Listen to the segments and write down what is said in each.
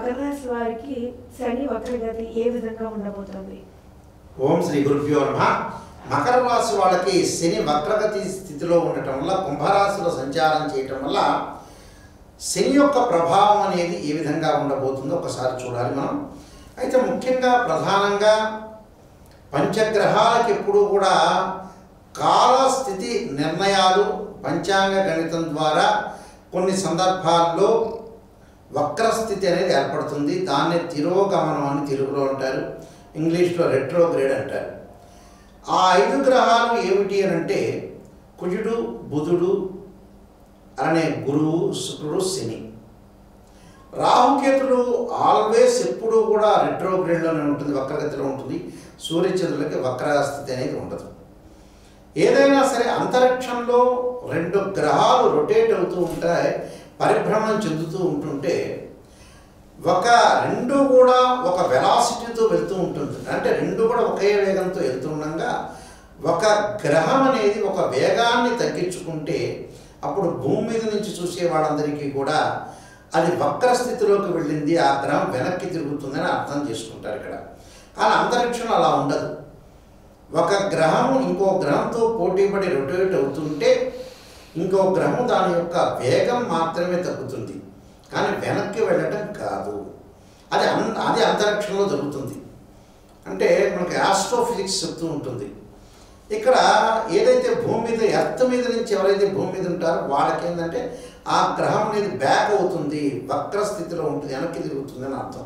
మకర రాశి వారికి శని వక్రగతి ఏ విధంగా ఉండబోతుంది? ఓం శ్రీ గురుభ్యో నమః. మకర రాశి వాళ్ళకి శని వక్రగతి స్థితిలో ఉండటం వల్ల, కుంభరాశిలో సంచారం చేయటం వల్ల శని యొక్క ప్రభావం అనేది ఏ విధంగా ఉండబోతుందో ఒకసారి చూడాలి మనం. అయితే ముఖ్యంగా ప్రధానంగా పంచగ్రహాలకు ఎప్పుడూ కూడా కాలస్థితి నిర్ణయాలు పంచాంగ గణితం ద్వారా కొన్ని సందర్భాల్లో వక్రస్థితి అనేది ఏర్పడుతుంది. దాన్ని తిరోగమనం అని తెలుగులో అంటారు, ఇంగ్లీష్లో రెట్రోగ్రేడ్ అంటారు. ఆ 5 గ్రహాలు ఏమిటి అని అంటే కుజుడు, బుధుడు, అలానే గురువు, శుక్రుడు, శని. రాహుకేతుడు ఆల్వేస్ ఎప్పుడూ కూడా రెట్రోగ్రేడ్లోనే ఉంటుంది, వక్రగతిలో ఉంటుంది. సూర్యచంద్రులకి వక్రస్థితి అనేది ఉండదు. ఏదైనా సరే అంతరిక్షంలో 2 గ్రహాలు రొటేట్ అవుతూ ఉంటాయి, పరిభ్రమణం చెందుతూ ఉంటుంటే రెండు కూడా ఒక వెలాసిటీతో వెళ్తూ ఉంటుంది. అంటే 2 కూడా ఒకే వేగంతో వెళ్తూ ఉండగా ఒక గ్రహం అనేది ఒక వేగాన్ని తగ్గించుకుంటే అప్పుడు భూమి మీద నుంచి చూసే వాళ్ళందరికీ కూడా అది వక్రస్థితిలోకి వెళ్ళింది, ఆ గ్రహం వెనక్కి తిరుగుతుందని అర్థం చేసుకుంటారు ఇక్కడ. కానీ అంతరిక్షంలో అలా ఉండదు. ఒక గ్రహం ఇంకో గ్రహంతో పోటీపడి రొటేట్ అవుతుంటే ఇంకో గ్రహం దాని యొక్క వేగం మాత్రమే తగ్గుతుంది, కానీ వెనక్కి వెళ్ళటం కాదు. అది అంతరిక్షంలో జరుగుతుంది. అంటే మనకి ఆస్ట్రోఫిజిక్స్ చెప్తూ ఉంటుంది. ఇక్కడ ఏదైతే భూమి మీద, ఎర్త్ మీద నుంచి ఎవరైతే భూమి మీద ఉంటారో వాళ్ళకి ఏంటంటే ఆ గ్రహం అనేది బ్యాక్ అవుతుంది, వక్రస్థితిలో ఉంటుంది, వెనక్కి తిరుగుతుంది అని అర్థం.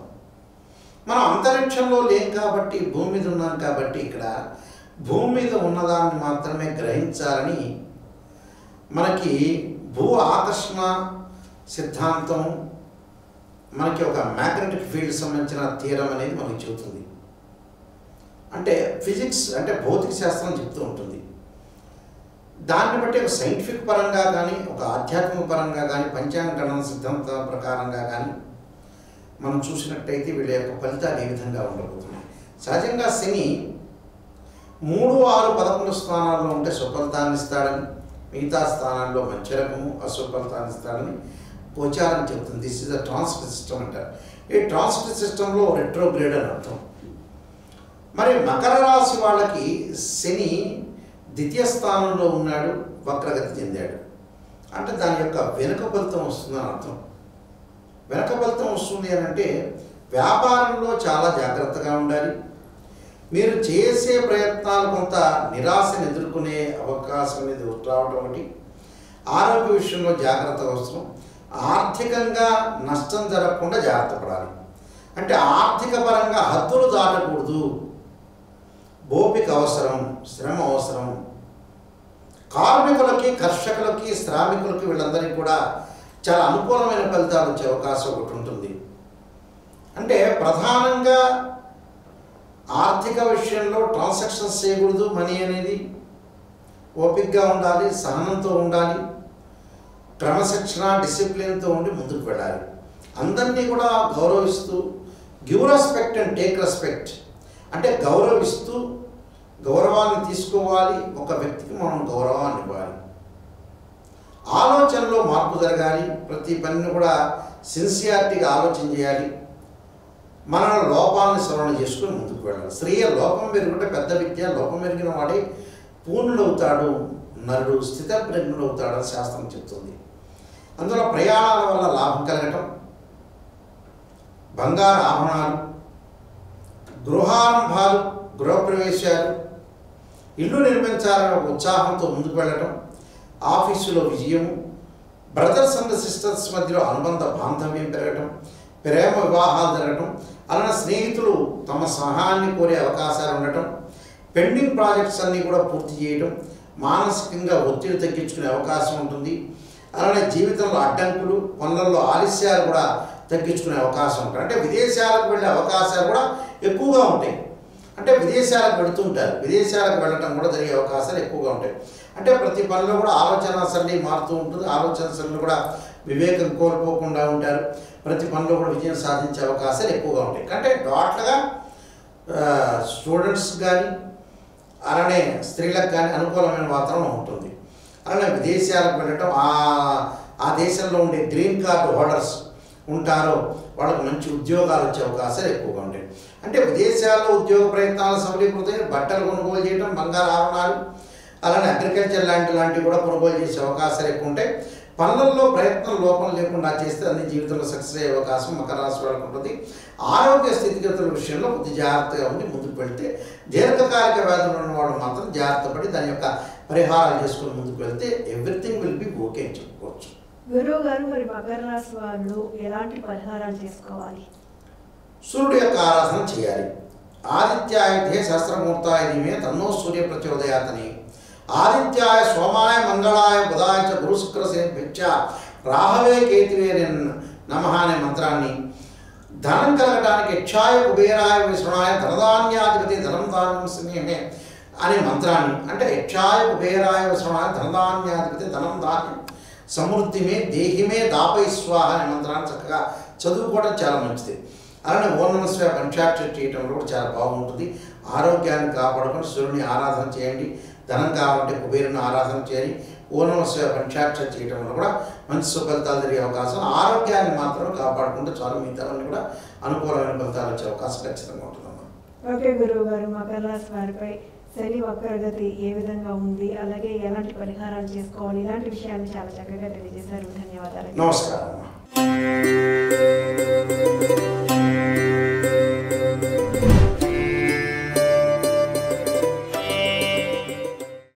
మనం అంతరిక్షంలో లేం కాబట్టి, భూమి మీద ఉన్నాం కాబట్టి ఇక్కడ భూమి మీద ఉన్నదాన్ని మాత్రమే గ్రహించాలని మనకి భూ ఆకర్షణ సిద్ధాంతం, మనకి ఒక మ్యాగ్నెటిక్ ఫీల్డ్ సంబంధించిన థియరం అనేది మనకి చెబుతుంది. అంటే ఫిజిక్స్ అంటే భౌతిక శాస్త్రం చెప్తూ ఉంటుంది. దాన్ని బట్టి ఒక సైంటిఫిక్ పరంగా కానీ, ఒక ఆధ్యాత్మిక పరంగా కానీ, పంచాంగ గణన సిద్ధాంతం ప్రకారంగా కానీ మనం చూసినట్టయితే వీళ్ళ యొక్క ఫలితాలు ఏ విధంగా ఉండబోతున్నాయి. సహజంగా శని 3, 6, 11 స్థానాల్లో ఉంటే సుఫలితాన్ని ఇస్తాడని, మిగతా స్థానాల్లో మంచి రకము అశుఫలితాన్ని ఇస్తాడని గోచారం చెబుతుంది. This is the transfer system అంటారు. ఈ ట్రాన్స్ఫర్ సిస్టంలో రెట్రోగ్రేడ్ అని అర్థం. మరి మకర రాశి వాళ్ళకి శని ద్వితీయ స్థానంలో ఉన్నాడు, వక్రగతి చెందాడు. అంటే దాని యొక్క వెనుక ఫలితం వస్తుందని అర్థం. వెనుక ఫలితం వస్తుంది అని అంటే వ్యాపారంలో చాలా జాగ్రత్తగా ఉండాలి. మీరు చేసే ప్రయత్నాలు కొంత నిరాశను ఎదుర్కొనే అవకాశం అనేది రావడం ఒకటి. ఆరోగ్య విషయంలో జాగ్రత్త అవసరం. ఆర్థికంగా నష్టం జరగకుండా జాగ్రత్త పడాలి. అంటే ఆర్థిక పరంగా హద్దులు దాటకూడదు. ఓపిక అవసరం, శ్రమ అవసరం. కార్మికులకి, కర్షకులకి, శ్రామికులకి వీళ్ళందరికీ కూడా చాలా అనుకూలమైన ఫలితాలు వచ్చే అవకాశం ఒకటి ఉంటుంది. అంటే ప్రధానంగా ఆర్థిక విషయంలో ట్రాన్సాక్షన్స్ చేయకూడదు. మనీ అనేది ఓపికగా ఉండాలి, సహనంతో ఉండాలి, క్రమశిక్షణ డిసిప్లిన్తో ఉండి ముందుకు వెళ్ళాలి. అందరినీ కూడా గౌరవిస్తూ, give respect and take respect. అంటే గౌరవిస్తూ గౌరవాన్ని తీసుకోవాలి, ఒక వ్యక్తికి మనం గౌరవాన్ని ఇవ్వాలి. ఆలోచనలో మార్పు జరగాలి, ప్రతి పనిని కూడా సిన్సియారిటీగా ఆలోచన చేయాలి. మన లోపాలను సవరణ చేసుకుని ముందుకు వెళ్ళాలి. స్త్రీయ లోపం పెరుగుంటే పెద్ద విద్య, లోపం పెరిగిన వాడే పూర్ణుడవుతాడు, నరుడు స్థితప్రజ్ఞుడవుతాడు అని శాస్త్రం చెప్తుంది. అందులో ప్రయాణాల వల్ల లాభం కలగటం, బంగారు ఆభరణాలు, గృహారంభాలు, గృహప్రవేశాలు, ఇల్లు నిర్మించాలనే ఒక ఉత్సాహంతో ముందుకు వెళ్ళటం, ఆఫీసులో విజయము, బ్రదర్స్ అండ్ సిస్టర్స్ మధ్యలో అనుబంధ బాంధవ్యం పెరగటం, ప్రేమ వివాహాలు జరగటం, అలానే స్నేహితులు తమ సహాయాన్ని కోరే అవకాశాలు ఉండటం, పెండింగ్ ప్రాజెక్ట్స్ అన్నీ కూడా పూర్తి చేయడం, మానసికంగా ఒత్తిడి తగ్గించుకునే అవకాశం ఉంటుంది. అలానే జీవితంలో అడ్డంకులు, పనులలో ఆలస్యాలు కూడా తగ్గించుకునే అవకాశం ఉంటుంది. అంటే విదేశాలకు వెళ్ళే అవకాశాలు కూడా ఎక్కువగా ఉంటాయి. అంటే విదేశాలకు వెళుతుంటారు, విదేశాలకు వెళ్ళటం కూడా జరిగే అవకాశాలు ఎక్కువగా ఉంటాయి. అంటే ప్రతి పనిలో కూడా ఆలోచన సరళి మారుతూ ఉంటుంది. ఆలోచన సరళి కూడా వివేకం కోల్పోకుండా ఉంటారు. ప్రతి పనిలో కూడా విజయం సాధించే అవకాశాలు ఎక్కువగా ఉంటాయి. అంటే టోటల్గా స్టూడెంట్స్ కానీ అలానే స్త్రీలకు కానీ అనుకూలమైన వాతావరణం ఉంటుంది. అలానే విదేశాలకు వెళ్ళటం, ఆ దేశంలో ఉండే గ్రీన్ కార్డు హోల్డర్స్ ఉంటారో వాళ్ళకి మంచి ఉద్యోగాలు వచ్చే అవకాశాలు ఎక్కువగా ఉంటాయి. అంటే విదేశాల్లో ఉద్యోగ ప్రయత్నాలు సఫలీకృతమై బట్టలు కొనుగోలు చేయడం, బంగారు ఆభరణాలు, అలానే అగ్రికల్చర్ లాంటివి కూడా కొనుగోలు చేసే అవకాశాలు ఎక్కువ ఉంటాయి. పనులలో ప్రయత్నం లోపం లేకుండా చేస్తే అన్ని జీవితంలో సక్సెస్ అయ్యే అవకాశం మకర రాశి వాళ్ళకు ఉంటుంది. ఆరోగ్య స్థితిగతుల విషయంలో కొద్ది జాగ్రత్తగా ఉండి ముందుకు వెళ్తే, దీర్ఘకాలిక వ్యాధులు ఉన్న వాళ్ళు మాత్రం జాగ్రత్త పడి దాని యొక్క పరిహారాలు చేసుకుని ముందుకు వెళ్తే ఎవ్రీథింగ్ విల్ బి ఓకే అని చెప్పుకోవచ్చు. గురువు గారు, మరి మకర రాశి వాళ్ళు ఎలాంటి పరిహారాలు చేసుకోవాలి? సూర్యుడు యొక్క ఆరాధన చేయాలి. ఆదిత్యాయ సహస్రమూర్తాయ ధీమే తన్నో సూర్య ప్రచోదయాతని, ఆదిత్యాయ సోమాయ మంగళాయ బుధాయ చ గురు శుక్ర శనిభ్యశ్చ రాహవే కేతువే నమః అనే మంత్రాన్ని, ధనం కలగటానికి యక్షాయ కుబేరాయ విష్ణునాయ ధనధాన్యాధిపతి ధనం ధాన్యం స్నేహమే అనే మంత్రాన్ని, అంటే యక్షాయ కుబేరాయ విష్ణునాయ ధనధాన్యాధిపతి ధనం ధాన్యం సమృద్ధిమే దేహిమే దాపై స్వాహ అనే మంత్రాన్ని చక్కగా చదువుకోవడం చాలా మంచిది. అలానే ఓం నమః శివాయ పంచాక్షరి చేయటంలో కూడా చాలా బాగుంటుంది. ఆరోగ్యాన్ని కాపాడుకొని సూర్యుని ఆరాధన చేయండి. ధనం కావాలంటే కుబేరుని ఆరాధన చేయాలి. ఓం నమః శివాయ పంచాక్షరి చేయటంలో కూడా మంచి సుఫలితాలు జరిగే అవకాశం. ఆరోగ్యాన్ని మాత్రం కాపాడుకుంటే చాలు, మిగతావన్నీ కూడా అనుకూలమైన ఫలితాలు వచ్చే అవకాశం ఖచ్చితంగా ఉంటుందమ్మా. ఓకే గురువు గారు, మకర రాశి వారిపై శని వక్రగతి ఏ విధంగా ఉంది, అలాగే ఎలాంటి పరిహారాలు చేసుకోవాలి, ఇలాంటి విషయాలు చాలా చక్కగా తెలియజేశారు. ధన్యవాదాలు. నమస్కారం.